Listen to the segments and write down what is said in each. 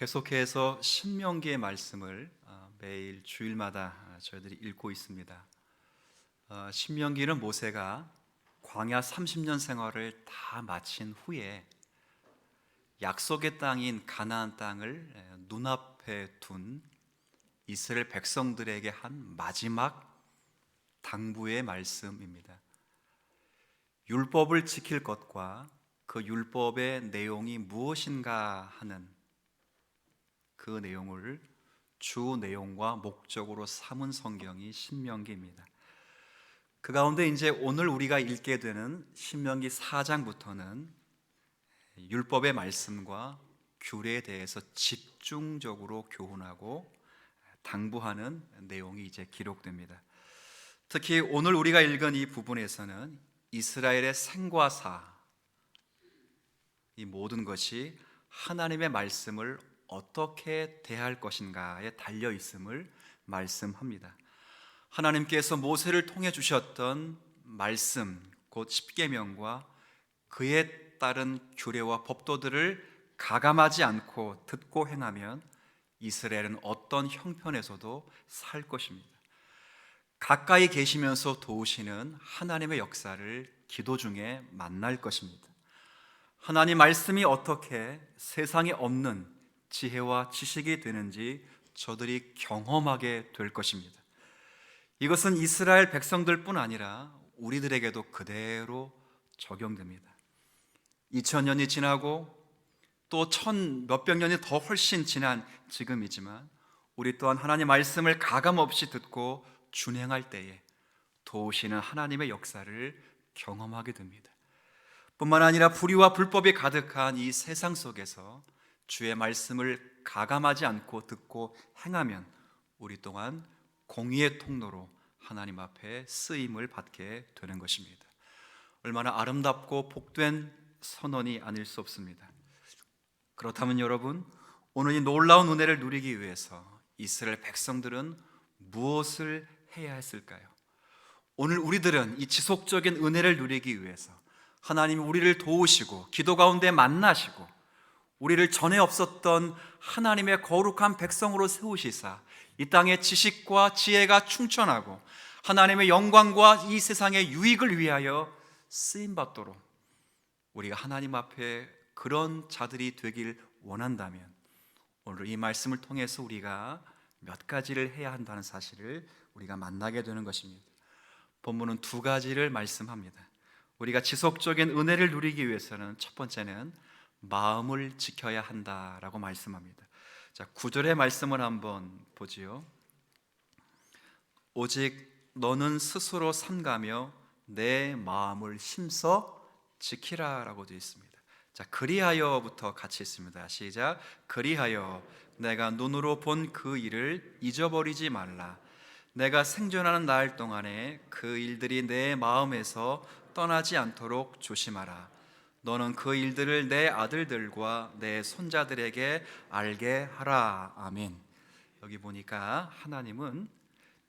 계속해서 신명기의 말씀을 매일 주일마다 저희들이 읽고 있습니다. 신명기는 모세가 광야 30년 생활을 다 마친 후에 약속의 땅인 가나안 땅을 눈앞에 둔 이스라엘 백성들에게 한 마지막 당부의 말씀입니다. 율법을 지킬 것과 그 율법의 내용이 무엇인가 하는 그 내용을 주 내용과 목적으로 삼은 성경이 신명기입니다. 그 가운데 이제 오늘 우리가 읽게 되는 신명기 4장부터는 율법의 말씀과 규례에 대해서 집중적으로 교훈하고 당부하는 내용이 이제 기록됩니다. 특히 오늘 우리가 읽은 이 부분에서는 이스라엘의 생과 사, 이 모든 것이 하나님의 말씀을 어떻게 대할 것인가에 달려 있음을 말씀합니다. 하나님께서 모세를 통해 주셨던 말씀, 곧 십계명과 그에 따른 규례와 법도들을 가감하지 않고 듣고 행하면 이스라엘은 어떤 형편에서도 살 것입니다. 가까이 계시면서 도우시는 하나님의 역사를 기도 중에 만날 것입니다. 하나님 말씀이 어떻게 세상에 없는 지혜와 지식이 되는지 저들이 경험하게 될 것입니다. 이것은 이스라엘 백성들뿐 아니라 우리들에게도 그대로 적용됩니다. 2000년이 지나고 또 몇백 년이 더 훨씬 지난 지금이지만 우리 또한 하나님 말씀을 가감없이 듣고 준행할 때에 도우시는 하나님의 역사를 경험하게 됩니다. 뿐만 아니라 불의와 불법이 가득한 이 세상 속에서 주의 말씀을 가감하지 않고 듣고 행하면 우리 또한 공의의 통로로 하나님 앞에 쓰임을 받게 되는 것입니다. 얼마나 아름답고 복된 선언이 아닐 수 없습니다. 그렇다면 여러분, 오늘 이 놀라운 은혜를 누리기 위해서 이스라엘 백성들은 무엇을 해야 했을까요? 오늘 우리들은 이 지속적인 은혜를 누리기 위해서 하나님이 우리를 도우시고 기도 가운데 만나시고 우리를 전에 없었던 하나님의 거룩한 백성으로 세우시사 이 땅의 지식과 지혜가 충천하고 하나님의 영광과 이 세상의 유익을 위하여 쓰임받도록 우리가 하나님 앞에 그런 자들이 되길 원한다면 오늘 이 말씀을 통해서 우리가 몇 가지를 해야 한다는 사실을 우리가 만나게 되는 것입니다. 본문은 두 가지를 말씀합니다. 우리가 지속적인 은혜를 누리기 위해서는 첫 번째는 마음을 지켜야 한다라고 말씀합니다. 자, 9절의 말씀을 한번 보지요. 오직 너는 스스로 삼가며 내 마음을 힘써 지키라라고 되어 있습니다. 자, 그리하여부터 같이 있습니다. 시작. 그리하여 내가 눈으로 본 그 일을 잊어버리지 말라. 내가 생존하는 날 동안에 그 일들이 내 마음에서 떠나지 않도록 조심하라. 너는 그 일들을 내 아들들과 내 손자들에게 알게 하라. 아멘. 여기 보니까 하나님은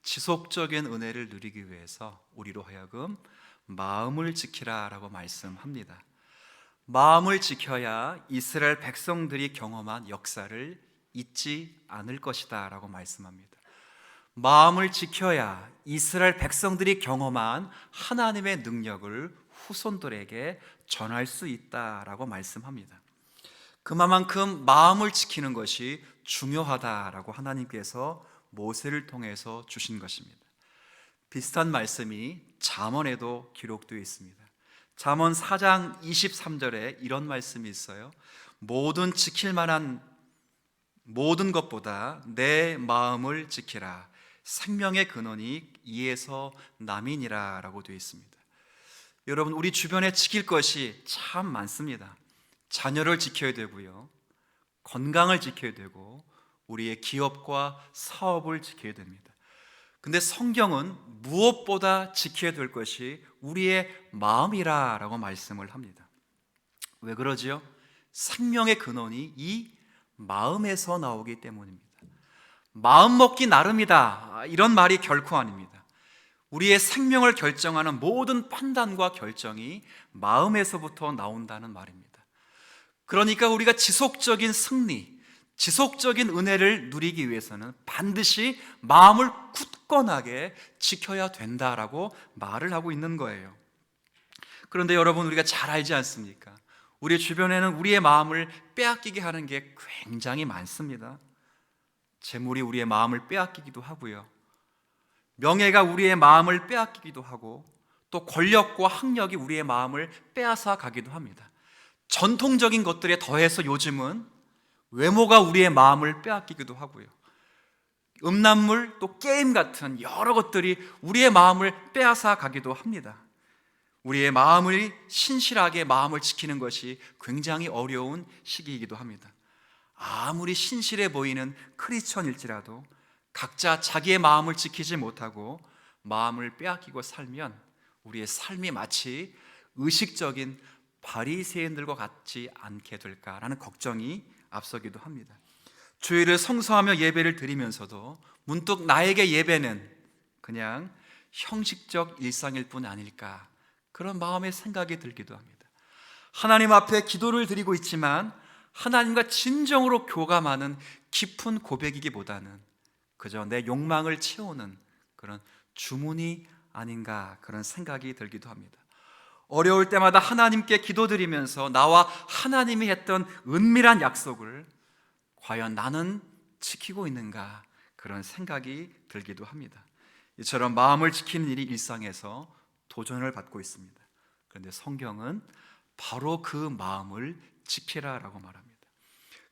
지속적인 은혜를 누리기 위해서 우리로 하여금 마음을 지키라라고 말씀합니다. 마음을 지켜야 이스라엘 백성들이 경험한 역사를 잊지 않을 것이다 라고 말씀합니다. 마음을 지켜야 이스라엘 백성들이 경험한 하나님의 능력을 후손들에게 전할 수 있다라고 말씀합니다. 그만큼 마음을 지키는 것이 중요하다라고 하나님께서 모세를 통해서 주신 것입니다. 비슷한 말씀이 잠언에도 기록되어 있습니다. 잠언 4장 23절에 이런 말씀이 있어요. 모든 지킬 만한 모든 것보다 내 마음을 지키라. 생명의 근원이 이에서 남이니라 라고 되어 있습니다. 여러분, 우리 주변에 지킬 것이 참 많습니다. 자녀를 지켜야 되고요, 건강을 지켜야 되고 우리의 기업과 사업을 지켜야 됩니다. 근데 성경은 무엇보다 지켜야 될 것이 우리의 마음이라 라고 말씀을 합니다. 왜 그러지요? 생명의 근원이 이 마음에서 나오기 때문입니다. 마음 먹기 나름이다, 이런 말이 결코 아닙니다. 우리의 생명을 결정하는 모든 판단과 결정이 마음에서부터 나온다는 말입니다. 그러니까 우리가 지속적인 승리, 지속적인 은혜를 누리기 위해서는 반드시 마음을 굳건하게 지켜야 된다라고 말을 하고 있는 거예요. 그런데 여러분, 우리가 잘 알지 않습니까? 우리 주변에는 우리의 마음을 빼앗기게 하는 게 굉장히 많습니다. 재물이 우리의 마음을 빼앗기기도 하고요, 명예가 우리의 마음을 빼앗기기도 하고, 또 권력과 학력이 우리의 마음을 빼앗아 가기도 합니다. 전통적인 것들에 더해서 요즘은 외모가 우리의 마음을 빼앗기기도 하고요, 음란물, 또 게임 같은 여러 것들이 우리의 마음을 빼앗아 가기도 합니다. 우리의 마음을 신실하게 마음을 지키는 것이 굉장히 어려운 시기이기도 합니다. 아무리 신실해 보이는 크리스천일지라도 각자 자기의 마음을 지키지 못하고 마음을 빼앗기고 살면 우리의 삶이 마치 의식적인 바리새인들과 같지 않게 될까라는 걱정이 앞서기도 합니다. 주일을 성수하며 예배를 드리면서도 문득 나에게 예배는 그냥 형식적 일상일 뿐 아닐까, 그런 마음의 생각이 들기도 합니다. 하나님 앞에 기도를 드리고 있지만 하나님과 진정으로 교감하는 깊은 고백이기보다는 그저 내 욕망을 채우는 그런 주문이 아닌가, 그런 생각이 들기도 합니다. 어려울 때마다 하나님께 기도드리면서 나와 하나님이 했던 은밀한 약속을 과연 나는 지키고 있는가, 그런 생각이 들기도 합니다. 이처럼 마음을 지키는 일이 일상에서 도전을 받고 있습니다. 그런데 성경은 바로 그 마음을 지키라라고 말합니다.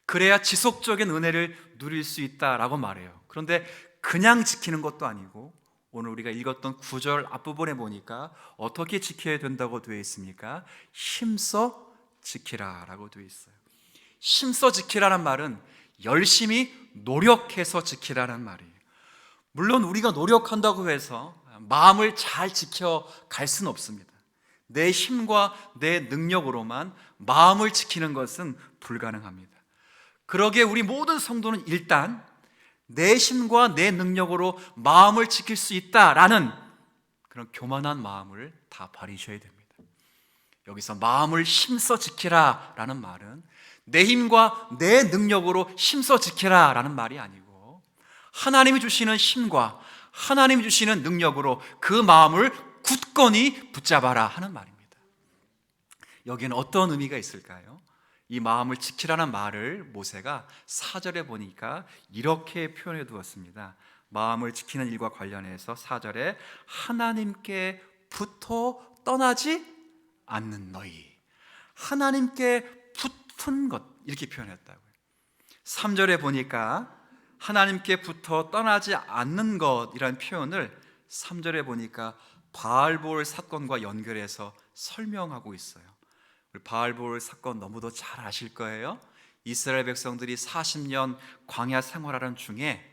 그래야 지속적인 은혜를 누릴 수 있다라고 말해요. 그런데 그냥 지키는 것도 아니고, 오늘 우리가 읽었던 9절 앞부분에 보니까 어떻게 지켜야 된다고 되어 있습니까? 힘써 지키라라고 되어 있어요. 힘써 지키라는 말은 열심히 노력해서 지키라는 말이에요. 물론 우리가 노력한다고 해서 마음을 잘 지켜갈 수는 없습니다. 내 힘과 내 능력으로만 마음을 지키는 것은 불가능합니다. 그러기에 우리 모든 성도는 일단 내 힘과 내 능력으로 마음을 지킬 수 있다라는 그런 교만한 마음을 다 버리셔야 됩니다. 여기서 마음을 힘써 지키라라는 말은 내 힘과 내 능력으로 힘써 지키라라는 말이 아니고, 하나님이 주시는 힘과 하나님이 주시는 능력으로 그 마음을 굳건히 붙잡아라 하는 말입니다. 여기는 어떤 의미가 있을까요? 이 마음을 지키라는 말을 모세가 4절에 보니까 이렇게 표현해 두었습니다. 마음을 지키는 일과 관련해서 4절에 하나님께 붙어 떠나지 않는 너희, 하나님께 붙은 것, 이렇게 표현했다고요. 3절에 보니까 하나님께 붙어 떠나지 않는 것이라는 표현을 3절에 보니까 바알볼 사건과 연결해서 설명하고 있어요. 바알볼 사건 너무도 잘 아실 거예요. 이스라엘 백성들이 40년 광야 생활하는 중에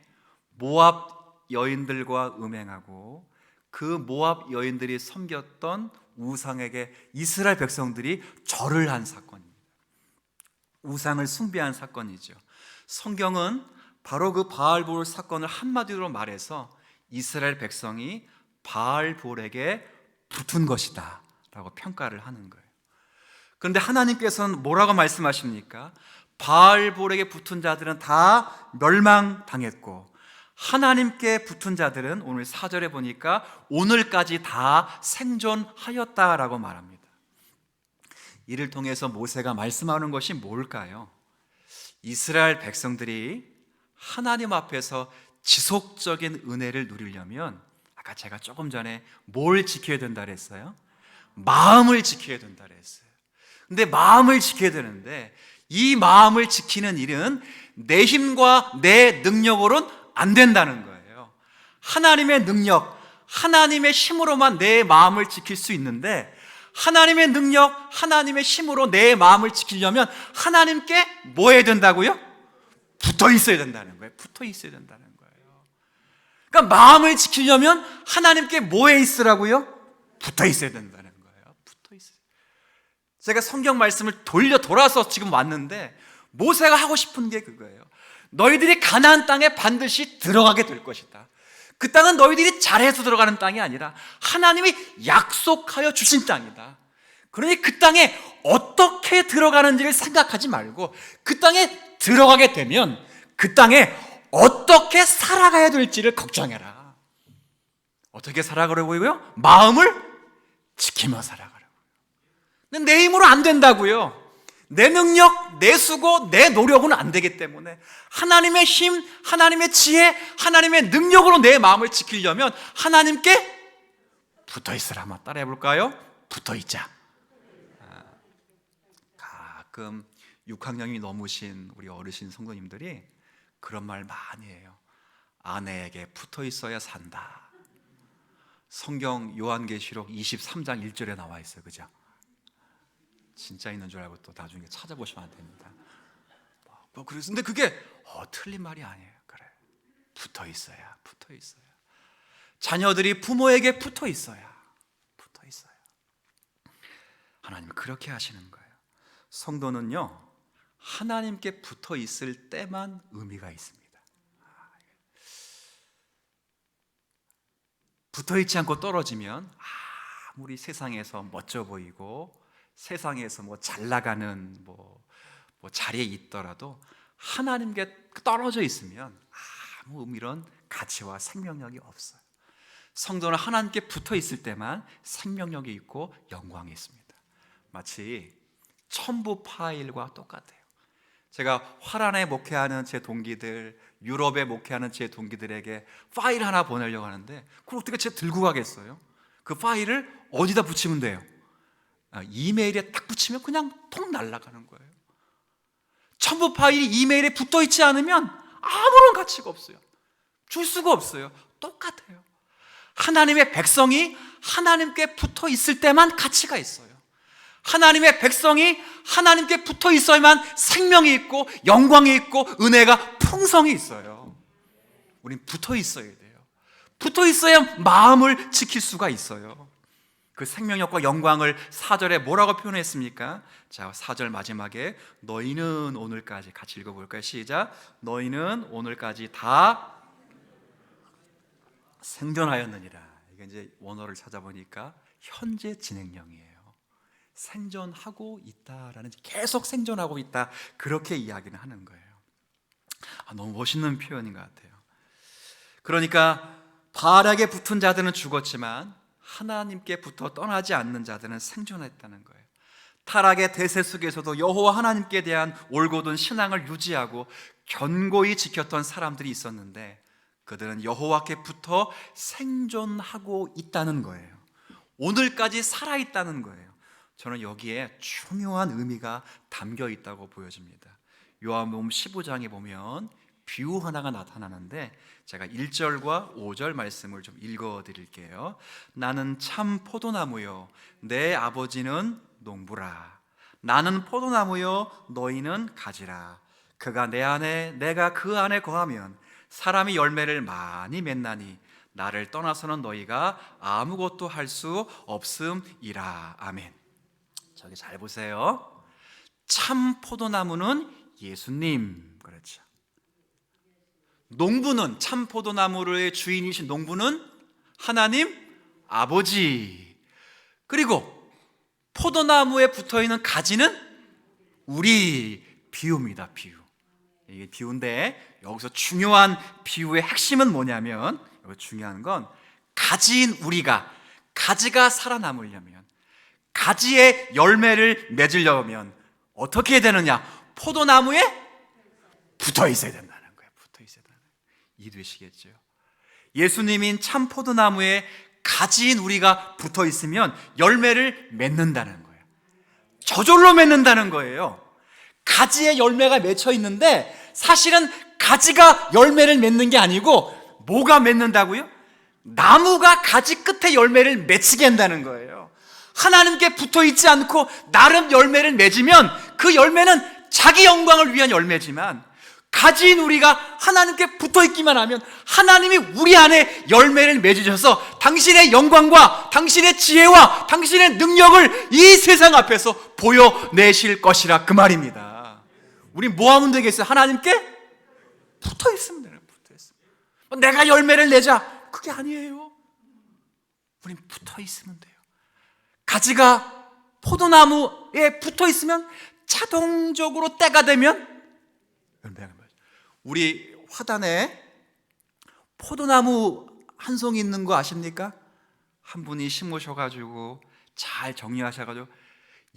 모압 여인들과 음행하고, 그 모압 여인들이 섬겼던 우상에게 이스라엘 백성들이 절을 한 사건입니다. 우상을 숭배한 사건이죠. 성경은 바로 그 바알볼 사건을 한마디로 말해서 이스라엘 백성이 바알볼에게 붙은 것이다 라고 평가를 하는 거예요. 그런데 하나님께서는 뭐라고 말씀하십니까? 바알볼에게 붙은 자들은 다 멸망당했고, 하나님께 붙은 자들은 오늘 4절에 보니까 오늘까지 다 생존하였다라고 말합니다. 이를 통해서 모세가 말씀하는 것이 뭘까요? 이스라엘 백성들이 하나님 앞에서 지속적인 은혜를 누리려면, 아까 제가 조금 전에 뭘 지켜야 된다 그랬어요? 마음을 지켜야 된다 그랬어요. 근데 마음을 지켜야 되는데 이 마음을 지키는 일은 내 힘과 내 능력으로는 안 된다는 거예요. 하나님의 능력, 하나님의 힘으로만 내 마음을 지킬 수 있는데, 하나님의 능력, 하나님의 힘으로 내 마음을 지키려면 하나님께 뭐 해야 된다고요? 붙어 있어야 된다는 거예요. 붙어 있어야 된다는 거예요. 그러니까 마음을 지키려면 하나님께 뭐에 있으라고요? 붙어 있어야 된다는 거예요. 붙어 있어요. 제가 성경 말씀을 돌아서 지금 왔는데 모세가 하고 싶은 게 그거예요. 너희들이 가나안 땅에 반드시 들어가게 될 것이다. 그 땅은 너희들이 잘해서 들어가는 땅이 아니라 하나님이 약속하여 주신 땅이다. 그러니 그 땅에 어떻게 들어가는지를 생각하지 말고 그 땅에 들어가게 되면 그 땅에 어떻게 살아가야 될지를 걱정해라. 어떻게 살아가려고요? 마음을 지키며 살아가려고. 근데 내 힘으로 안 된다고요. 내 능력, 내 수고, 내 노력은 안 되기 때문에 하나님의 힘, 하나님의 지혜, 하나님의 능력으로 내 마음을 지키려면 하나님께 붙어 있으라. 한번 따라해 볼까요? 붙어 있자. 가끔 6학년이 넘으신 우리 어르신 성도님들이 그런 말 많이 해요. 아내에게 붙어 있어야 산다. 성경 요한계시록 23장 1절에 나와 있어요. 그죠? 진짜 있는 줄 알고 또 나중에 찾아보시면 안 됩니다. 그래서 근데 그게 틀린 말이 아니에요. 그래, 붙어 있어야. 자녀들이 부모에게 붙어 있어야. 하나님은 그렇게 하시는 거예요. 성도는요, 하나님께 붙어 있을 때만 의미가 있습니다. 붙어 있지 않고 떨어지면 아무리 세상에서 멋져 보이고 세상에서 잘 나가는 자리에 있더라도 하나님께 떨어져 있으면 아무 의미론 가치와 생명력이 없어요. 성도는 하나님께 붙어 있을 때만 생명력이 있고 영광이 있습니다. 마치 첨부 파일과 똑같아요. 제가 화란에 목회하는 제 동기들, 유럽에 목회하는 제 동기들에게 파일 하나 보내려고 하는데 그걸 어떻게 제가 들고 가겠어요? 그 파일을 어디다 붙이면 돼요? 이메일에 딱 붙이면 그냥 통 날아가는 거예요. 첨부 파일이 이메일에 붙어 있지 않으면 아무런 가치가 없어요. 줄 수가 없어요. 똑같아요. 하나님의 백성이 하나님께 붙어 있을 때만 가치가 있어요. 하나님의 백성이 하나님께 붙어 있어야만 생명이 있고 영광이 있고 은혜가 풍성이 있어요. 우린 붙어 있어야 돼요. 붙어 있어야 마음을 지킬 수가 있어요. 그 생명력과 영광을 4절에 뭐라고 표현했습니까? 자, 4절 마지막에 너희는 오늘까지 같이 읽어볼까요? 시작. 너희는 오늘까지 다 생존하였느니라. 이게 이제 원어를 찾아보니까 현재 진행형이에요. 생존하고 있다라는, 계속 생존하고 있다, 그렇게 이야기를 하는 거예요. 너무 멋있는 표현인 것 같아요. 그러니까 바알에게 붙은 자들은 죽었지만 하나님께 붙어 떠나지 않는 자들은 생존했다는 거예요. 타락의 대세 속에서도 여호와 하나님께 대한 올곧은 신앙을 유지하고 견고히 지켰던 사람들이 있었는데 그들은 여호와께 붙어 생존하고 있다는 거예요. 오늘까지 살아있다는 거예요. 저는 여기에 중요한 의미가 담겨 있다고 보여집니다. 요한복음 15장에 보면 비유 하나가 나타나는데 제가 1절과 5절 말씀을 좀 읽어 드릴게요. 나는 참 포도나무요 내 아버지는 농부라. 나는 포도나무요 너희는 가지라. 그가 내 안에 내가 그 안에 거하면 사람이 열매를 많이 맺나니 나를 떠나서는 너희가 아무것도 할 수 없음이라. 아멘. 저기 잘 보세요. 참 포도나무는 예수님, 그렇죠. 농부는, 참 포도나무의 주인이신 농부는 하나님 아버지. 그리고 포도나무에 붙어있는 가지는 우리. 비유입니다. 비유. 이게 비유인데 여기서 중요한 비유의 핵심은 뭐냐면, 여기 중요한 건 가지인 우리가, 가지가 살아남으려면, 가지의 열매를 맺으려면 어떻게 해야 되느냐? 포도나무에 붙어 있어야 된다는 거예요. 붙어 있어야 된다는 거예요. 이해되시겠죠? 예수님인 참 포도나무에 가지인 우리가 붙어 있으면 열매를 맺는다는 거예요. 저절로 맺는다는 거예요. 가지에 열매가 맺혀 있는데 사실은 가지가 열매를 맺는 게 아니고 뭐가 맺는다고요? 나무가 가지 끝에 열매를 맺히게 한다는 거예요. 하나님께 붙어 있지 않고 나름 열매를 맺으면 그 열매는 자기 영광을 위한 열매지만, 가지인 우리가 하나님께 붙어 있기만 하면 하나님이 우리 안에 열매를 맺으셔서 당신의 영광과 당신의 지혜와 당신의 능력을 이 세상 앞에서 보여내실 것이라, 그 말입니다. 우리 뭐 하면 되겠어요? 하나님께 붙어 있으면 돼요. 붙어 있으면. 내가 열매를 내자, 그게 아니에요. 우린 붙어 있으면 돼요. 가지가 포도나무에 붙어 있으면 자동적으로 때가 되면 열매가 맺어요. 우리 화단에 포도나무 한 송이 있는 거 아십니까? 한 분이 심으셔가지고 잘 정리하셔가지고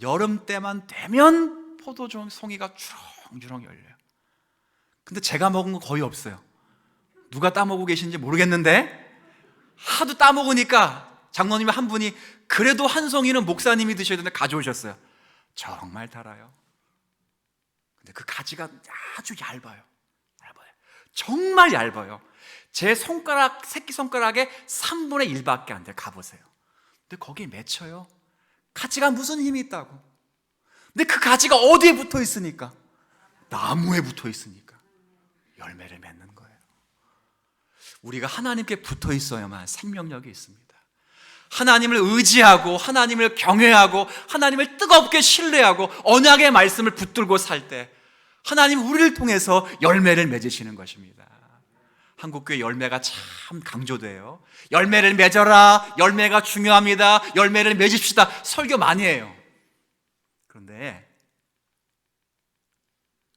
여름 때만 되면 포도송이가 주렁주렁 열려요. 근데 제가 먹은 거 거의 없어요. 누가 따먹고 계신지 모르겠는데 하도 따먹으니까 장로님 한 분이 그래도 한 송이는 목사님이 드셔야 되는데 가져오셨어요. 정말 달아요. 근데 그 가지가 아주 얇아요. 정말 얇아요. 제 손가락, 새끼손가락의 3분의 1밖에 안 돼요. 가보세요. 근데 거기에 맺혀요. 가지가 무슨 힘이 있다고. 근데 그 가지가 어디에 붙어 있으니까? 나무에 붙어 있으니까 열매를 맺는 거예요. 우리가 하나님께 붙어 있어야만 생명력이 있습니다. 하나님을 의지하고 하나님을 경외하고 하나님을 뜨겁게 신뢰하고 언약의 말씀을 붙들고 살 때 하나님 우리를 통해서 열매를 맺으시는 것입니다. 한국교회 열매가 참 강조돼요. 열매를 맺어라. 열매가 중요합니다. 열매를 맺읍시다. 설교 많이 해요. 그런데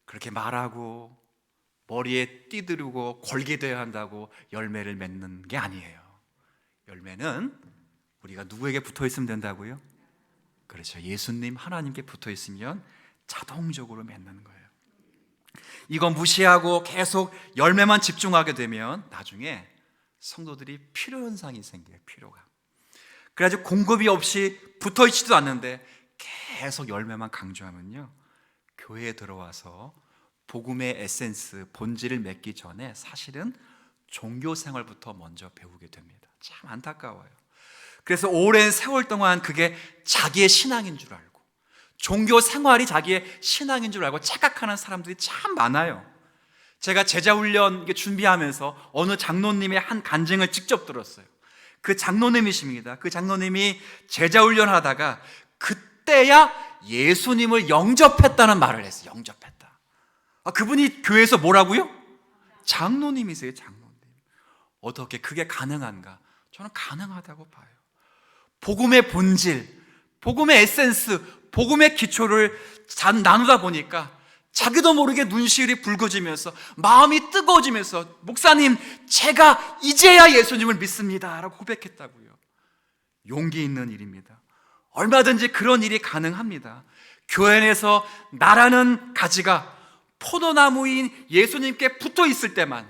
그렇게 말하고 머리에 띠두르고 걸게 되어야 한다고 열매를 맺는 게 아니에요. 열매는 우리가 누구에게 붙어 있으면 된다고요? 그렇죠. 예수님 하나님께 붙어 있으면 자동적으로 맺는 거예요. 이거 무시하고 계속 열매만 집중하게 되면 나중에 성도들이 필요 현상이 생겨요. 필요가. 그래가지고 공급이 없이 붙어 있지도 않는데 계속 열매만 강조하면요, 교회에 들어와서 복음의 에센스, 본질을 맺기 전에 사실은 종교 생활부터 먼저 배우게 됩니다. 참 안타까워요. 그래서 오랜 세월 동안 그게 자기의 신앙인 줄 알고 종교 생활이 자기의 신앙인 줄 알고 착각하는 사람들이 참 많아요. 제가 제자훈련 준비하면서 어느 장로님의 한 간증을 직접 들었어요. 그 장로님이십니다. 그 장로님이 제자훈련 하다가 그때야 예수님을 영접했다는 말을 했어요. 영접했다. 그분이 교회에서 뭐라고요? 장로님이세요. 장로님. 어떻게 그게 가능한가? 저는 가능하다고 봐요. 복음의 본질, 복음의 에센스, 복음의 기초를 나누다 보니까 자기도 모르게 눈시울이 붉어지면서 마음이 뜨거워지면서 목사님, 제가 이제야 예수님을 믿습니다 라고 고백했다고요. 용기 있는 일입니다. 얼마든지 그런 일이 가능합니다. 교회 안에서 나라는 가지가 포도나무인 예수님께 붙어 있을 때만,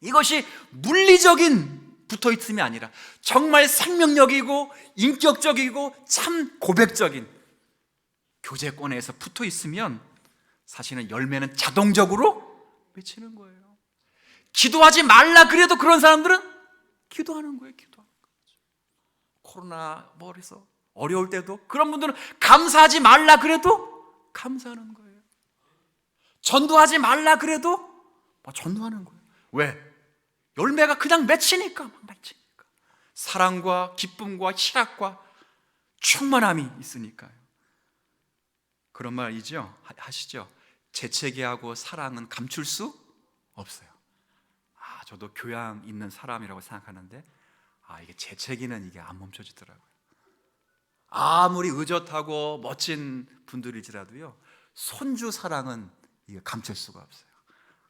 이것이 물리적인 붙어 있음이 아니라 정말 생명력이고 인격적이고 참 고백적인 교제권에서 붙어 있으면 사실은 열매는 자동적으로 맺히는 거예요. 기도하지 말라 그래도 그런 사람들은 기도하는 거예요. 기도하는 거죠. 코로나 그래서 어려울 때도 그런 분들은 감사하지 말라 그래도 감사하는 거예요. 전도하지 말라 그래도 전도하는 거예요. 왜? 열매가 그냥 맺히니까. 사랑과 기쁨과 희락과 충만함이 있으니까요. 그런 말이죠. 하시죠. 재채기하고 사랑은 감출 수 없어요. 저도 교양 있는 사람이라고 생각하는데 이게 재채기는 이게 안 멈춰지더라고요. 아무리 의젓하고 멋진 분들이지라도요, 손주 사랑은 이게 감출 수가 없어요.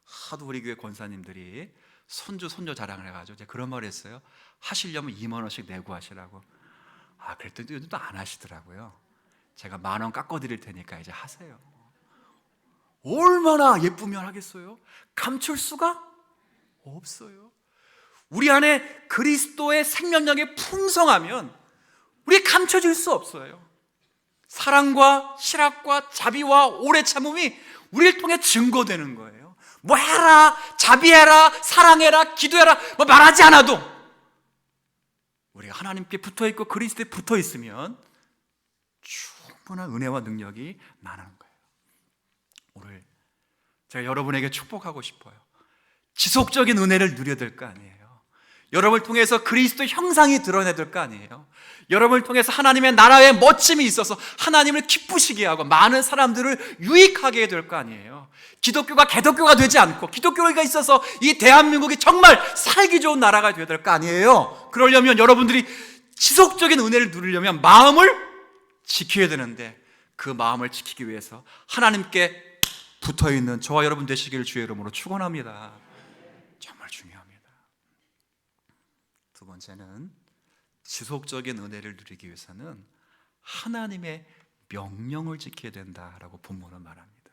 하도 우리 교회 권사님들이 손주 손녀 자랑을 해가지고 제가 그런 말을 했어요. 하시려면 2만 원씩 내고 하시라고. 그랬더니 요즘도 안 하시더라고요. 제가 10,000원 깎아드릴 테니까 이제 하세요. 얼마나 예쁘면 하겠어요? 감출 수가 없어요. 우리 안에 그리스도의 생명력이 풍성하면 우리 감춰질 수 없어요. 사랑과 실학과 자비와 오래 참음이 우리를 통해 증거되는 거예요. 해라, 자비해라, 사랑해라, 기도해라 말하지 않아도 우리가 하나님께 붙어있고 그리스도에 붙어있으면 충분한 은혜와 능력이 나는 거예요. 오늘 제가 여러분에게 축복하고 싶어요. 지속적인 은혜를 누려야 될 거 아니에요. 여러분을 통해서 그리스도 형상이 드러내야 될 거 아니에요. 여러분을 통해서 하나님의 나라의 멋짐이 있어서 하나님을 기쁘시게 하고 많은 사람들을 유익하게 해야 될 거 아니에요. 기독교가 개독교가 되지 않고 기독교가 있어서 이 대한민국이 정말 살기 좋은 나라가 되어야 될 거 아니에요. 그러려면 여러분들이 지속적인 은혜를 누리려면 마음을 지켜야 되는데 그 마음을 지키기 위해서 하나님께 붙어있는 저와 여러분 되시기를 주의 이름으로 축원합니다. 정말 중요합니다. 두 번째는 지속적인 은혜를 누리기 위해서는 하나님의 명령을 지켜야 된다라고 본문은 말합니다.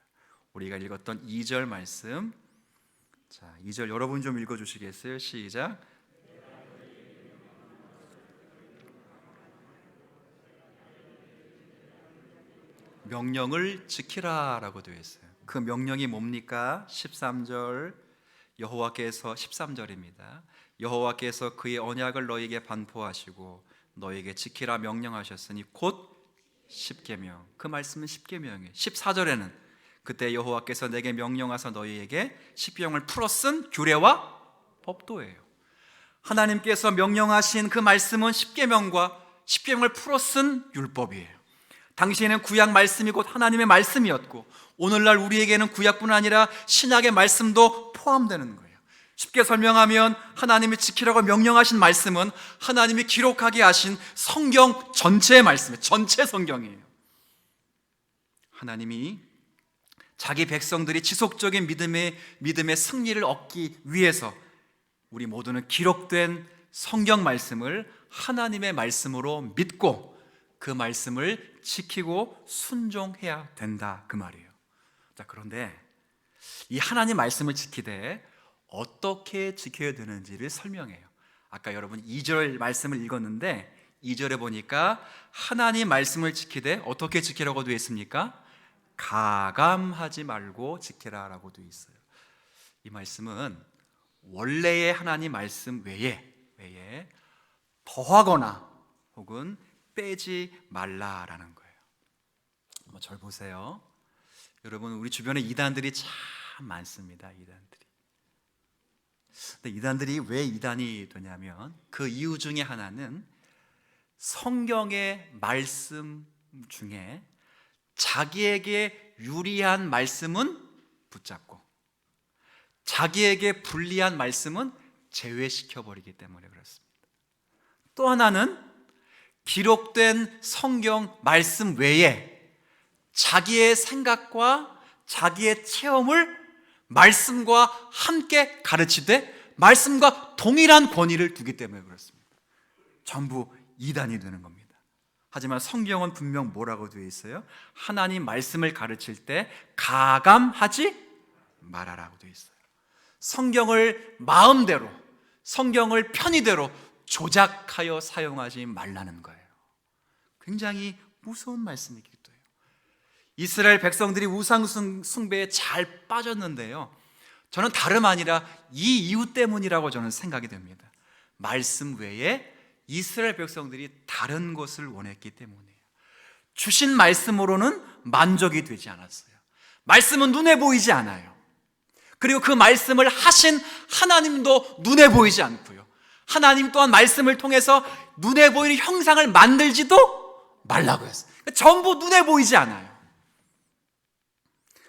우리가 읽었던 2절 말씀, 자 2절 여러분 좀 읽어주시겠어요? 시작. 명령을 지키라라고 되어 있어요. 그 명령이 뭡니까? 13절 여호와께서 13절입니다. 여호와께서 그의 언약을 너에게 반포하시고 너에게 지키라 명령하셨으니 곧 십계명. 그 말씀은 십계명이에요. 14절에는 그때 여호와께서 내게 명령하사 너희에게 십계명을 풀어 쓴 규례와 법도예요. 하나님께서 명령하신 그 말씀은 십계명과 십계명을 풀어 쓴 율법이에요. 당시에는 구약 말씀이 곧 하나님의 말씀이었고 오늘날 우리에게는 구약뿐 아니라 신약의 말씀도 포함되는 거예요. 쉽게 설명하면 하나님이 지키라고 명령하신 말씀은 하나님이 기록하게 하신 성경 전체의 말씀이에요. 전체 성경이에요. 하나님이 자기 백성들이 지속적인 믿음의 승리를 얻기 위해서 우리 모두는 기록된 성경 말씀을 하나님의 말씀으로 믿고 그 말씀을 지키고 순종해야 된다 그 말이에요. 자, 그런데 이 하나님 말씀을 지키되 어떻게 지켜야 되는지를 설명해요. 아까 여러분 2절 말씀을 읽었는데 2절에 보니까 하나님 말씀을 지키되 어떻게 지키라고 되어 있습니까? 가감하지 말고 지키라라고 되어 있어요. 이 말씀은 원래의 하나님 말씀 외에 더하거나 혹은 빼지 말라라는 거예요. 한번 절 보세요. 여러분 우리 주변에 이단들이 참 많습니다. 근데 이단들이 왜 이단이 되냐면 그 이유 중에 하나는 성경의 말씀 중에 자기에게 유리한 말씀은 붙잡고 자기에게 불리한 말씀은 제외시켜버리기 때문에 그렇습니다. 또 하나는 기록된 성경 말씀 외에 자기의 생각과 자기의 체험을 말씀과 함께 가르치되 말씀과 동일한 권위를 두기 때문에 그렇습니다. 전부 이단이 되는 겁니다. 하지만 성경은 분명 뭐라고 되어 있어요? 하나님 말씀을 가르칠 때 가감하지 말아라고 되어 있어요. 성경을 마음대로, 성경을 편의대로 조작하여 사용하지 말라는 거예요. 굉장히 무서운 말씀이기도 해요. 이스라엘 백성들이 우상 숭배에 잘 빠졌는데요, 저는 다름 아니라 이 이유 때문이라고 저는 생각이 됩니다. 말씀 외에 이스라엘 백성들이 다른 것을 원했기 때문이에요. 주신 말씀으로는 만족이 되지 않았어요. 말씀은 눈에 보이지 않아요. 그리고 그 말씀을 하신 하나님도 눈에 보이지 않고요, 하나님 또한 말씀을 통해서 눈에 보이는 형상을 만들지도 말라고 했어요. 전부 눈에 보이지 않아요.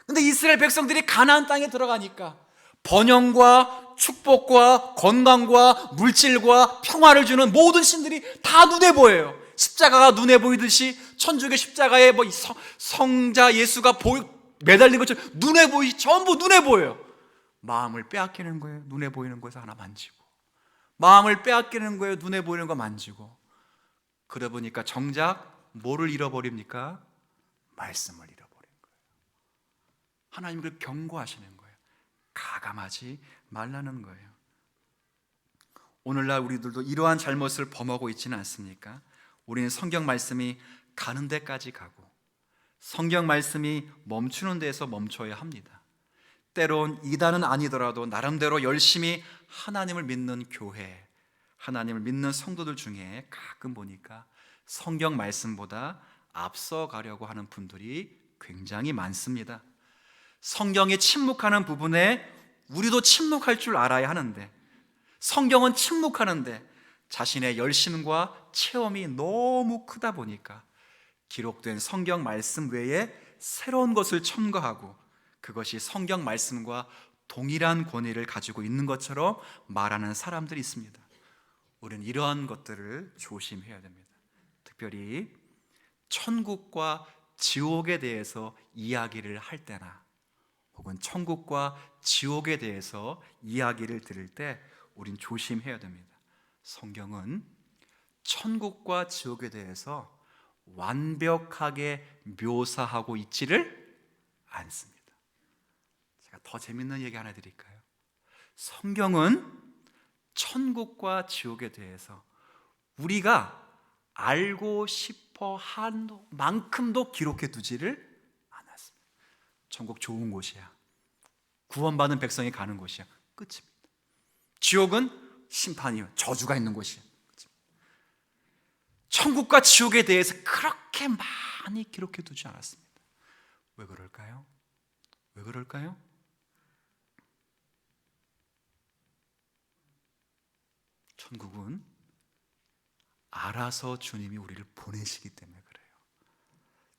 근데 이스라엘 백성들이 가나안 땅에 들어가니까 번영과 축복과 건강과 물질과 평화를 주는 모든 신들이 다 눈에 보여요. 십자가가 눈에 보이듯이 천주교 십자가에 성자 예수가 매달린 것처럼 눈에 보이지, 전부 눈에 보여요. 마음을 빼앗기는 거예요. 눈에 보이는 거에서 하나 만지고, 마음을 빼앗기는 거예요. 눈에 보이는 거 만지고. 그러다 보니까 정작 뭐를 잃어버립니까? 말씀을 잃어버린 거예요. 하나님을 경고하시는 거예요. 가감하지 말라는 거예요. 오늘날 우리들도 이러한 잘못을 범하고 있지는 않습니까? 우리는 성경 말씀이 가는 데까지 가고 성경 말씀이 멈추는 데에서 멈춰야 합니다. 때론 이단은 아니더라도 나름대로 열심히 하나님을 믿는 교회, 하나님을 믿는 성도들 중에 가끔 보니까 성경 말씀보다 앞서가려고 하는 분들이 굉장히 많습니다. 성경이 침묵하는 부분에 우리도 침묵할 줄 알아야 하는데, 성경은 침묵하는데 자신의 열심과 체험이 너무 크다 보니까 기록된 성경 말씀 외에 새로운 것을 첨가하고 그것이 성경 말씀과 동일한 권위를 가지고 있는 것처럼 말하는 사람들이 있습니다. 우리는 이러한 것들을 조심해야 됩니다. 특별히 천국과 지옥에 대해서 이야기를 할 때나 혹은 천국과 지옥에 대해서 이야기를 들을 때 우린 조심해야 됩니다. 성경은 천국과 지옥에 대해서 완벽하게 묘사하고 있지를 않습니다. 제가 더 재밌는 얘기 하나 드릴까요? 성경은 천국과 지옥에 대해서 우리가 알고 싶어 한 만큼도 기록해 두지를 않았습니다. 천국 좋은 곳이야, 구원받은 백성이 가는 곳이야, 끝입니다. 지옥은 심판이요, 저주가 있는 곳이야. 천국과 지옥에 대해서 그렇게 많이 기록해 두지 않았습니다. 왜 그럴까요? 왜 그럴까요? 천국은 알아서 주님이 우리를 보내시기 때문에 그래요.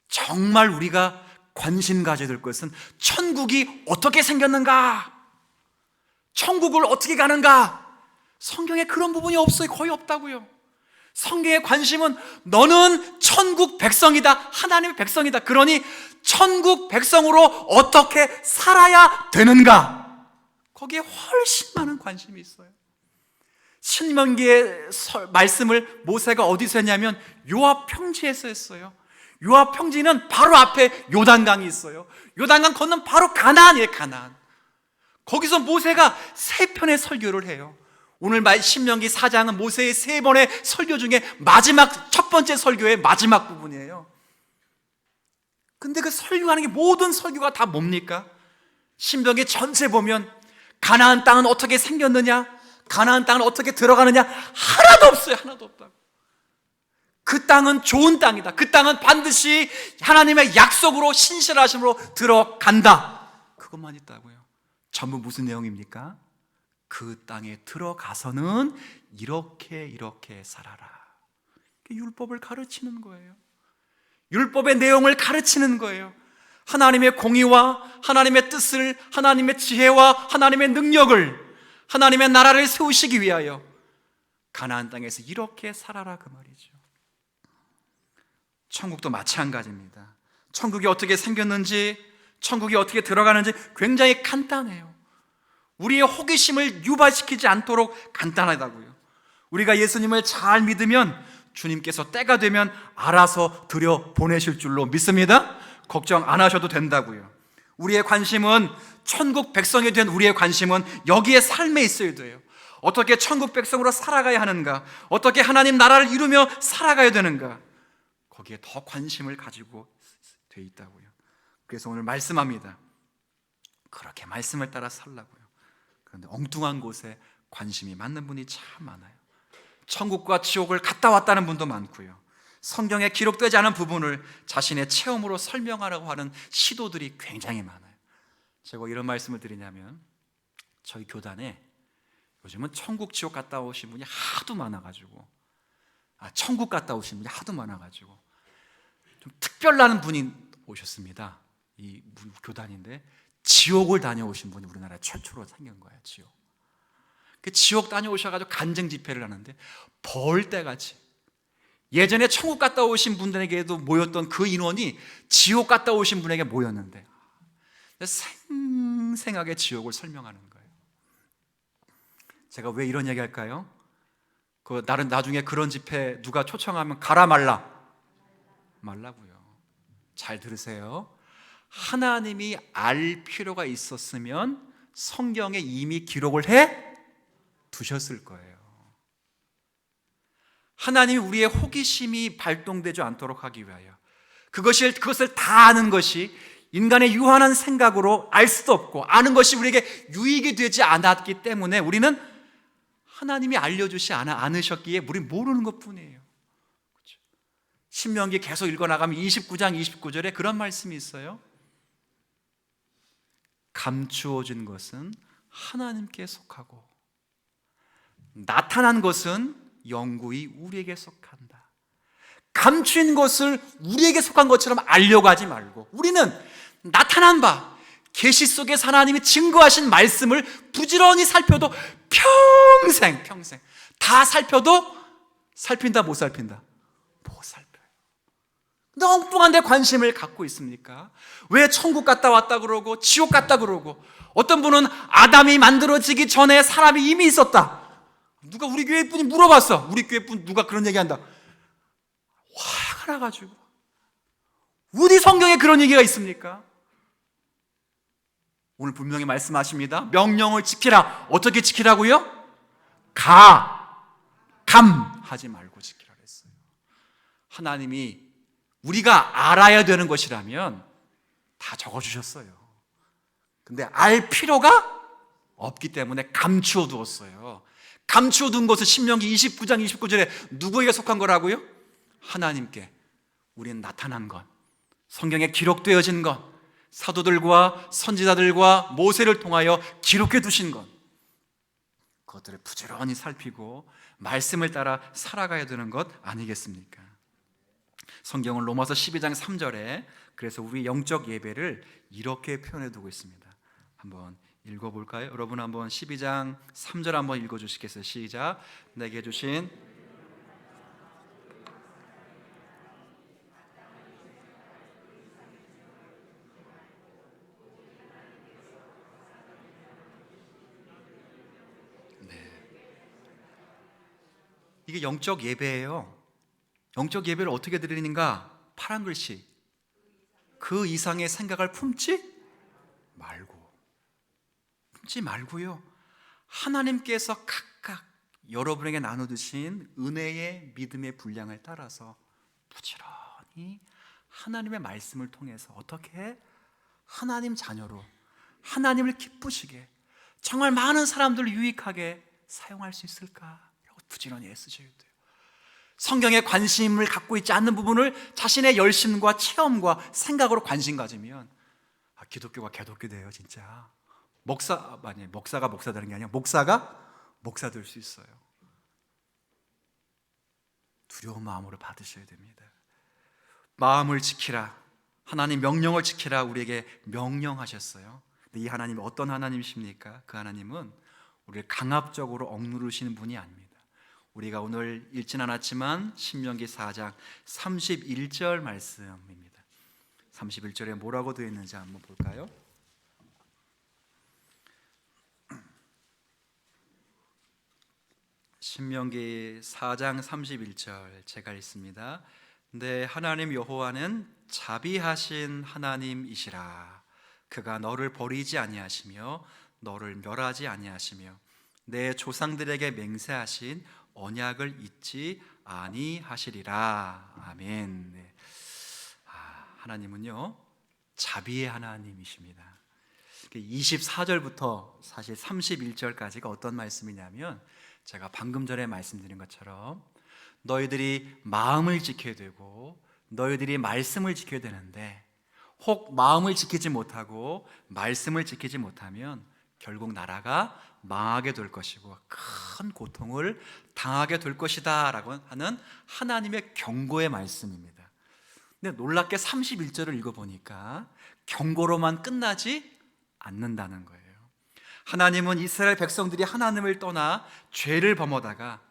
정말 우리가 관심 가져야 될 것은 천국이 어떻게 생겼는가? 천국을 어떻게 가는가? 성경에 그런 부분이 없어요. 거의 없다고요. 성경의 관심은 너는 천국 백성이다, 하나님의 백성이다. 그러니 천국 백성으로 어떻게 살아야 되는가? 거기에 훨씬 많은 관심이 있어요. 신명기의 말씀을 모세가 어디서 했냐면 요압 평지에서 했어요. 요압 평지는 바로 앞에 요단강이 있어요. 요단강 건너면 바로 가나안이에요. 가나안. 거기서 모세가 3편의 설교를 해요. 오늘 신명기 4장은 모세의 3번의 설교 중에 마지막 첫 번째 설교의 마지막 부분이에요. 근데 그 설교하는 게 모든 설교가 다 뭡니까? 신명기 전체 보면 가나안 땅은 어떻게 생겼느냐, 가나안 땅은 어떻게 들어가느냐, 하나도 없어요. 하나도 없다고. 그 땅은 좋은 땅이다. 그 땅은 반드시 하나님의 약속으로 신실하심으로 들어간다. 그것만 있다고요. 전부 무슨 내용입니까? 그 땅에 들어가서는 이렇게 살아라. 율법을 가르치는 거예요. 율법의 내용을 가르치는 거예요. 하나님의 공의와 하나님의 뜻을, 하나님의 지혜와 하나님의 능력을, 하나님의 나라를 세우시기 위하여 가나안 땅에서 이렇게 살아라, 그 말이죠. 천국도 마찬가지입니다. 천국이 어떻게 생겼는지, 천국이 어떻게 들어가는지 굉장히 간단해요. 우리의 호기심을 유발시키지 않도록 간단하다고요. 우리가 예수님을 잘 믿으면 주님께서 때가 되면 알아서 들여 보내실 줄로 믿습니다. 걱정 안 하셔도 된다고요. 우리의 관심은, 천국 백성이 된 우리의 관심은 여기에 삶에 있어야 돼요. 어떻게 천국 백성으로 살아가야 하는가, 어떻게 하나님 나라를 이루며 살아가야 되는가, 거기에 더 관심을 가지고 돼 있다고요. 그래서 오늘 말씀합니다. 그렇게 말씀을 따라 살라고요. 그런데 엉뚱한 곳에 관심이 많는 분이 참 많아요. 천국과 지옥을 갔다 왔다는 분도 많고요. 성경에 기록되지 않은 부분을 자신의 체험으로 설명하려고 하는 시도들이 굉장히 많아요. 제가 이런 말씀을 드리냐면, 저희 교단에 요즘은 천국 지옥 갔다 오신 분이 하도 많아가지고, 천국 갔다 오신 분이 하도 많아가지고 좀 특별한 분이 오셨습니다. 이 교단인데 지옥을 다녀오신 분이 우리나라 최초로 생긴 거예요. 지옥 다녀오셔가지고 간증 집회를 하는데 벌떼같이, 예전에 천국 갔다 오신 분들에게도 모였던 그 인원이 지옥 갔다 오신 분에게 모였는데 생생하게 지옥을 설명하는 거예요. 제가 왜 이런 얘기 할까요? 나중에 그런 집회 누가 초청하면 가라 말라? 말라고요. 잘 들으세요. 하나님이 알 필요가 있었으면 성경에 이미 기록을 해 두셨을 거예요. 하나님이 우리의 호기심이 발동되지 않도록 하기 위하여 그것을 다 아는 것이 인간의 유한한 생각으로 알 수도 없고, 아는 것이 우리에게 유익이 되지 않았기 때문에 우리는 하나님이 알려주시 않으셨기에 우리는 모르는 것뿐이에요. 그렇죠? 신명기 계속 읽어나가면 29장 29절에 그런 말씀이 있어요. 감추어진 것은 하나님께 속하고 나타난 것은 영구히 우리에게 속한다. 감추인 것을 우리에게 속한 것처럼 알려고 하지 말고, 우리는 나타난 바, 계시 속에서 하나님이 증거하신 말씀을 부지런히 살펴도 평생 다 살펴도 살핀다 못 살핀다? 못 살펴요. 근데 엉뚱한 데 관심을 갖고 있습니까? 왜 천국 갔다 왔다 그러고 지옥 갔다 그러고, 어떤 분은 아담이 만들어지기 전에 사람이 이미 있었다. 누가 우리 교회 분이 물어봤어. 우리 교회 분 누가 그런 얘기한다. 화가 나가지고, 어디 성경에 그런 얘기가 있습니까? 오늘 분명히 말씀하십니다. 명령을 지키라. 어떻게 지키라고요? 감하지 말고 지키라 그랬어요. 하나님이 우리가 알아야 되는 것이라면 다 적어주셨어요. 근데 알 필요가 없기 때문에 감추어 두었어요. 감추어 둔 것을 신명기 29장 29절에 누구에게 속한 거라고요? 하나님께. 우리는 나타난 것, 성경에 기록되어진 것, 사도들과 선지자들과 모세를 통하여 기록해 두신 것, 그것들을 부지런히 살피고 말씀을 따라 살아가야 되는 것 아니겠습니까? 성경은 로마서 12장 3절에 그래서 우리 영적 예배를 이렇게 표현해 두고 있습니다. 한번 읽어볼까요? 여러분 한번 12장 3절 한번 읽어주시겠어요? 시작. 내게 주신 이게 영적 예배예요. 영적 예배를 어떻게 드리는가? 파란 글씨, 그 이상의 생각을 품지 말고요. 하나님께서 각각 여러분에게 나눠주신 은혜의 믿음의 분량을 따라서 부지런히 하나님의 말씀을 통해서 어떻게 하나님 자녀로 하나님을 기쁘시게 정말 많은 사람들을 유익하게 사용할 수 있을까라고 부지런히 애쓰셔야 돼요. 성경에 관심을 갖고 있지 않는 부분을 자신의 열심과 체험과 생각으로 관심 가지면 기독교가 개독교 돼요. 진짜 목사가 목사 되는 게 아니라 목사가 목사 될 수 있어요. 두려운 마음으로 받으셔야 됩니다. 마음을 지키라, 하나님 명령을 지키라 우리에게 명령하셨어요. 근데 이 하나님이 어떤 하나님이십니까? 그 하나님은 우리를 강압적으로 억누르시는 분이 아닙니다. 우리가 오늘 읽진 않았지만 신명기 4장 31절 말씀입니다. 31절에 뭐라고 되어 있는지 한번 볼까요? 신명기 4장 31절 제가 읽습니다. 네, 하나님 여호와는 자비하신 하나님이시라. 그가 너를 버리지 아니하시며 너를 멸하지 아니하시며 내 조상들에게 맹세하신 언약을 잊지 아니하시리라. 아멘. 네. 하나님은요 자비의 하나님이십니다. 24절부터 사실 31절까지가 어떤 말씀이냐면 제가 방금 전에 말씀드린 것처럼 너희들이 마음을 지켜야 되고 너희들이 말씀을 지켜야 되는데 혹 마음을 지키지 못하고 말씀을 지키지 못하면 결국 나라가 망하게 될 것이고 큰 고통을 당하게 될 것이다 라고 하는 하나님의 경고의 말씀입니다. 근데 놀랍게 31절을 읽어보니까 경고로만 끝나지 않는다는 거예요. 하나님은 이스라엘 백성들이 하나님을 떠나 죄를 범하다가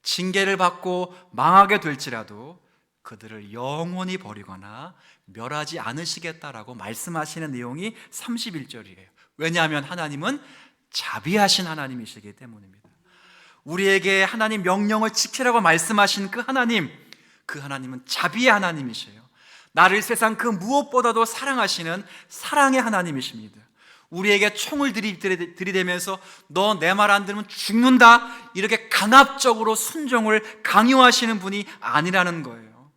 징계를 받고 망하게 될지라도 그들을 영원히 버리거나 멸하지 않으시겠다라고 말씀하시는 내용이 31절이에요. 왜냐하면 하나님은 자비하신 하나님이시기 때문입니다. 우리에게 하나님 명령을 지키라고 말씀하신 그 하나님은 자비의 하나님이세요. 나를 세상 그 무엇보다도 사랑하시는 사랑의 하나님이십니다. 우리에게 총을 들이대면서 너 내 말 안 들으면 죽는다 이렇게 강압적으로 순종을 강요하시는 분이 아니라는 거예요.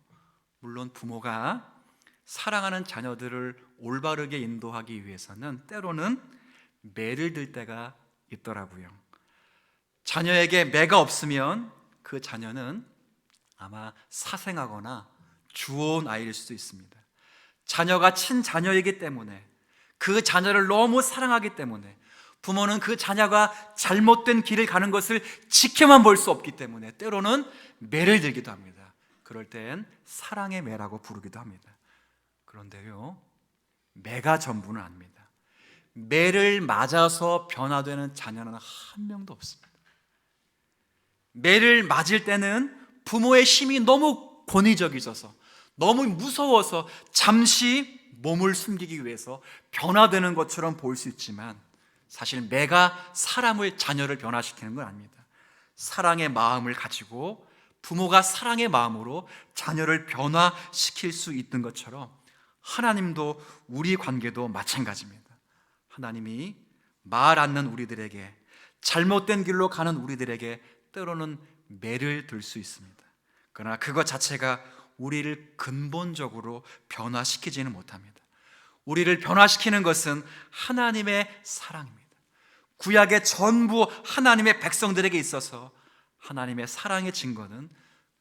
물론 부모가 사랑하는 자녀들을 올바르게 인도하기 위해서는 때로는 매를 들 때가 있더라고요. 자녀에게 매가 없으면 그 자녀는 아마 사생하거나 주워온 아이일 수도 있습니다. 자녀가 친자녀이기 때문에 그 자녀를 너무 사랑하기 때문에 부모는 그 자녀가 잘못된 길을 가는 것을 지켜만 볼 수 없기 때문에 때로는 매를 들기도 합니다. 그럴 땐 사랑의 매라고 부르기도 합니다. 그런데요, 매가 전부는 아닙니다. 매를 맞아서 변화되는 자녀는 한 명도 없습니다. 매를 맞을 때는 부모의 힘이 너무 권위적이셔서 너무 무서워서 잠시 몸을 숨기기 위해서 변화되는 것처럼 보일 수 있지만 사실 매가 자녀를 변화시키는 건 아닙니다. 사랑의 마음을 가지고 부모가 사랑의 마음으로 자녀를 변화시킬 수 있는 것처럼 하나님도 우리 관계도 마찬가지입니다. 하나님이 말 않는 우리들에게, 잘못된 길로 가는 우리들에게 때로는 매를 들 수 있습니다. 그러나 그것 자체가 우리를 근본적으로 변화시키지는 못합니다. 우리를 변화시키는 것은 하나님의 사랑입니다. 구약의 전부 하나님의 백성들에게 있어서 하나님의 사랑의 증거는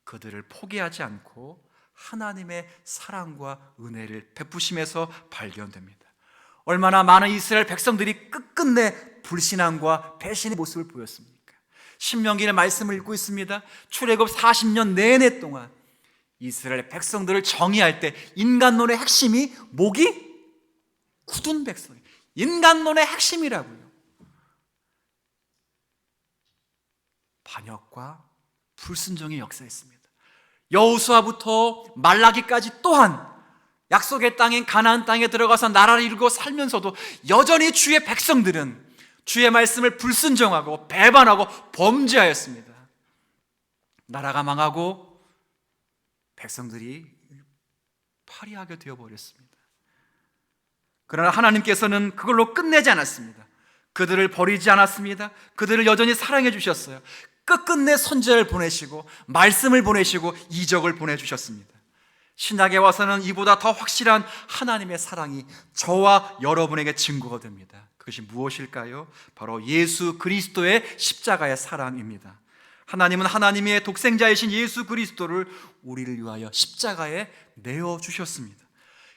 그들을 포기하지 않고 하나님의 사랑과 은혜를 베푸심에서 발견됩니다. 얼마나 많은 이스라엘 백성들이 끝끝내 불신앙과 배신의 모습을 보였습니까? 신명기의 말씀을 읽고 있습니다. 출애굽 40년 내내 동안 이스라엘 백성들을 정의할 때 인간론의 핵심이 목이 굳은 백성, 인간론의 핵심이라고요. 반역과 불순종의 역사였습니다. 여호수아부터 말라기까지 또한 약속의 땅인 가나안 땅에 들어가서 나라를 이루고 살면서도 여전히 주의 백성들은 주의 말씀을 불순종하고 배반하고 범죄하였습니다. 나라가 망하고 백성들이 파리하게 되어버렸습니다. 그러나 하나님께서는 그걸로 끝내지 않았습니다. 그들을 버리지 않았습니다. 그들을 여전히 사랑해 주셨어요. 끝끝내 선지자를 보내시고 말씀을 보내시고 이적을 보내주셨습니다. 신약에 와서는 이보다 더 확실한 하나님의 사랑이 저와 여러분에게 증거가 됩니다. 그것이 무엇일까요? 바로 예수 그리스도의 십자가의 사랑입니다. 하나님은 하나님의 독생자이신 예수 그리스도를 우리를 위하여 십자가에 내어주셨습니다.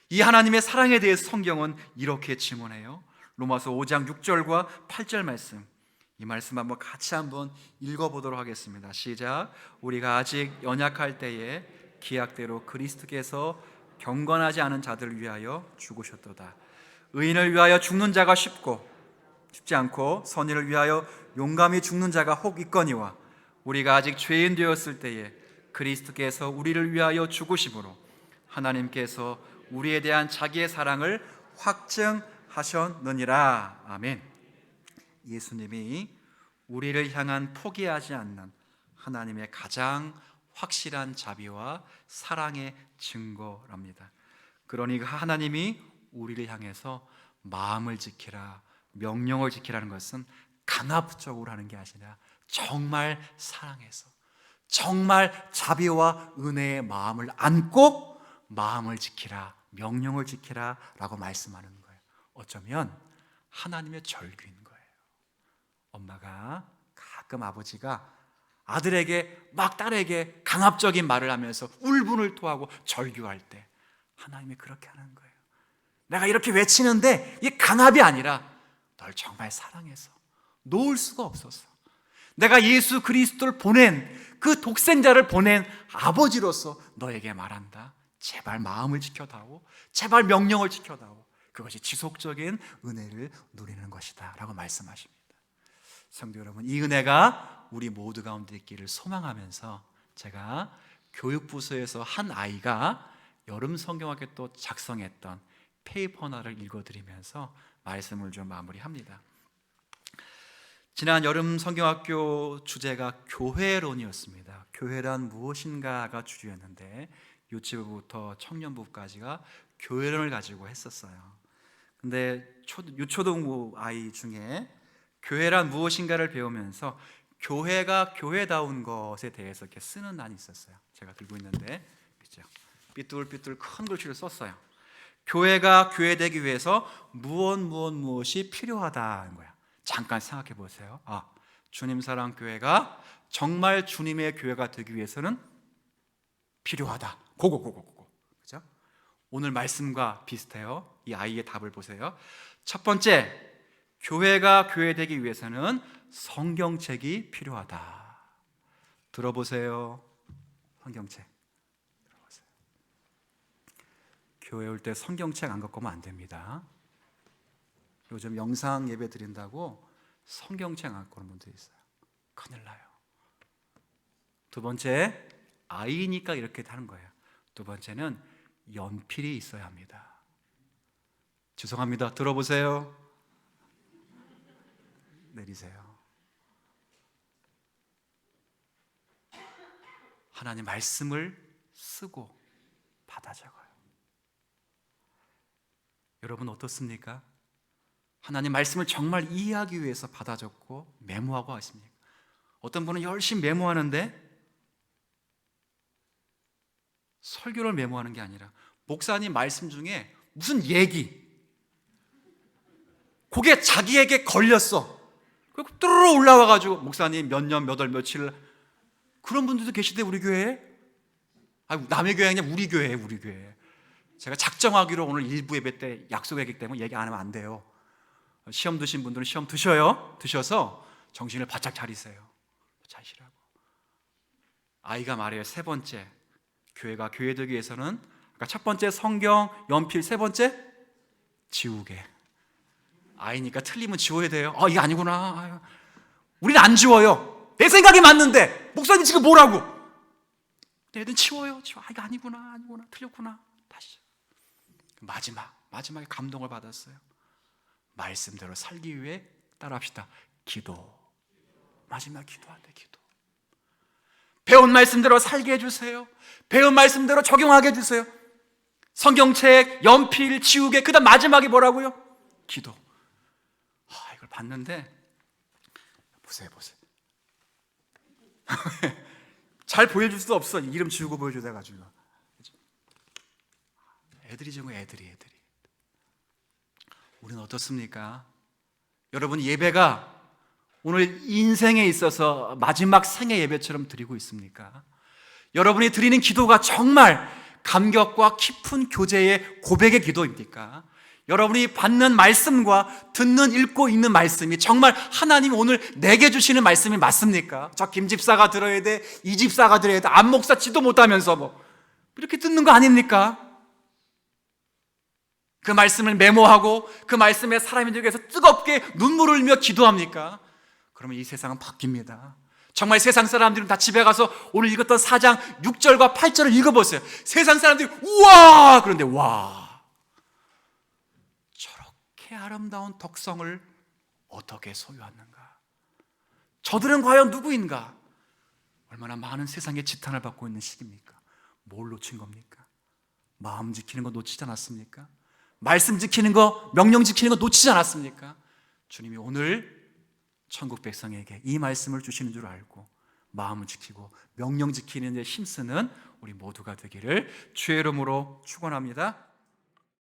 이 하나님의 사랑에 대해서 성경은 이렇게 증언해요. 로마서 5장 6절과 8절 말씀, 이 말씀 한번 읽어보도록 하겠습니다. 시작. 우리가 아직 연약할 때에 기약대로 그리스도께서 경건하지 않은 자들을 위하여 죽으셨도다. 의인을 위하여 죽는 자가 쉽지 않고 선인을 위하여 용감히 죽는 자가 혹 있거니와 우리가 아직 죄인 되었을 때에 그리스도께서 우리를 위하여 죽으심으로 하나님께서 우리에 대한 자기의 사랑을 확증하셨느니라. 아멘. 예수님이 우리를 향한 포기하지 않는 하나님의 가장 확실한 자비와 사랑의 증거랍니다. 그러니 하나님이 우리를 향해서 마음을 지키라, 명령을 지키라는 것은 강압적으로 하는 게 아니라 정말 사랑해서, 정말 자비와 은혜의 마음을 안고 마음을 지키라, 명령을 지키라 라고 말씀하는 거예요. 어쩌면 하나님의 절규인 거예요. 엄마가 가끔 아버지가 아들에게 막 딸에게 강압적인 말을 하면서 울분을 토하고 절규할 때 하나님이 그렇게 하는 거예요. 내가 이렇게 외치는데 이 강압이 아니라 널 정말 사랑해서 놓을 수가 없어서 내가 예수 그리스도를 보낸 그 독생자를 보낸 아버지로서 너에게 말한다. 제발 마음을 지켜다오. 제발 명령을 지켜다오. 그것이 지속적인 은혜를 누리는 것이다 라고 말씀하십니다. 성도 여러분, 이 은혜가 우리 모두 가운데 있기를 소망하면서 제가 교육부서에서 한 아이가 여름 성경학교 또 작성했던 페이퍼 하나를 읽어드리면서 말씀을 좀 마무리합니다. 지난 여름 성경학교 주제가 교회론이었습니다. 교회란 무엇인가가 주제였는데 유치부부터 청년부까지가 교회론을 가지고 했었어요. 근데 유초등부 아이 중에 교회란 무엇인가를 배우면서 교회가 교회다운 것에 대해서 이렇게 쓰는 난이 있었어요. 제가 들고 있는데 그렇죠? 삐뚤삐뚤 큰 글씨를 썼어요. 교회가 교회되기 위해서 무엇이 필요하다는 거야. 잠깐 생각해 보세요. 주님 사랑 교회가 정말 주님의 교회가 되기 위해서는 필요하다. 고고. 그렇죠? 오늘 말씀과 비슷해요. 이 아이의 답을 보세요. 첫 번째, 교회가 교회되기 위해서는 성경책이 필요하다. 들어보세요. 성경책 들어보세요. 교회 올 때 성경책 안 갖고 오면 안 됩니다. 요즘 영상 예배 드린다고 성경책 안 갖고 오는 분들이 있어요. 큰일 나요. 두 번째, 아이니까 이렇게 하는 거예요. 두 번째는 연필이 있어야 합니다. 죄송합니다. 들어보세요. 내리세요. 하나님 말씀을 쓰고 받아 적어요. 여러분 어떻습니까? 하나님 말씀을 정말 이해하기 위해서 받아 적고 메모하고 하십니까? 어떤 분은 열심히 메모하는데 설교를 메모하는 게 아니라 목사님 말씀 중에 무슨 얘기, 그게 자기에게 걸렸어. 그리고 뚜루루 올라와가지고 목사님 몇 년, 몇 월, 며칠, 그런 분들도 계시대 우리 교회에. 남의 교회 아니라 우리 교회에, 우리 교회. 제가 작정하기로 오늘 일부 예배 때 약속했기 때문에 얘기 안 하면 안 돼요. 시험 드신 분들은 시험 드셔서 정신을 바짝 차리세요. 자시라고. 아이가 말해요. 세 번째, 교회가 교회되기 위해서는 아까 첫 번째 성경, 연필, 세 번째 지우개. 아이니까 틀리면 지워야 돼요. 이게 아니구나. 우리는 안 지워요. 내 생각이 맞는데 목사님 지금 뭐라고? 애들은 치워요. 이거 아니구나, 틀렸구나. 다시. 마지막에 감동을 받았어요. 말씀대로 살기 위해 따라합시다. 기도. 마지막 기도한대, 기도. 배운 말씀대로 살게 해주세요. 배운 말씀대로 적용하게 해주세요. 성경책, 연필, 지우개, 그 다음 마지막에 뭐라고요? 기도. 이걸 봤는데 보세요. 잘 보여줄 수 없어. 이름 지우고 보여줘 돼가지고. 애들이죠, 애들이. 우리는 어떻습니까? 여러분, 예배가 오늘 인생에 있어서 마지막 생애 예배처럼 드리고 있습니까? 여러분이 드리는 기도가 정말 감격과 깊은 교제의 고백의 기도입니까? 여러분이 받는 말씀과 듣는 읽고 있는 말씀이 정말 하나님 오늘 내게 주시는 말씀이 맞습니까? 저 김집사가 들어야 돼, 이 집사가 들어야 돼, 안목사 지도 못하면서 이렇게 듣는 거 아닙니까? 그 말씀을 메모하고 그 말씀에 사람이 되기 위해서 뜨겁게 눈물을 흘리며 기도합니까? 그러면 이 세상은 바뀝니다. 정말 세상 사람들은 다 집에 가서 오늘 읽었던 4장 6절과 8절을 읽어보세요. 세상 사람들이 우와! 그런데 와, 저렇게 아름다운 덕성을 어떻게 소유하는가? 저들은 과연 누구인가? 얼마나 많은 세상의 지탄을 받고 있는 시기입니까? 뭘 놓친 겁니까? 마음 지키는 거 놓치지 않았습니까? 말씀 지키는 거, 명령 지키는 거 놓치지 않았습니까? 주님이 오늘 천국 백성에게 이 말씀을 주시는 줄 알고 마음을 지키고 명령 지키는 데 힘쓰는 우리 모두가 되기를 주의 이름으로 축원합니다.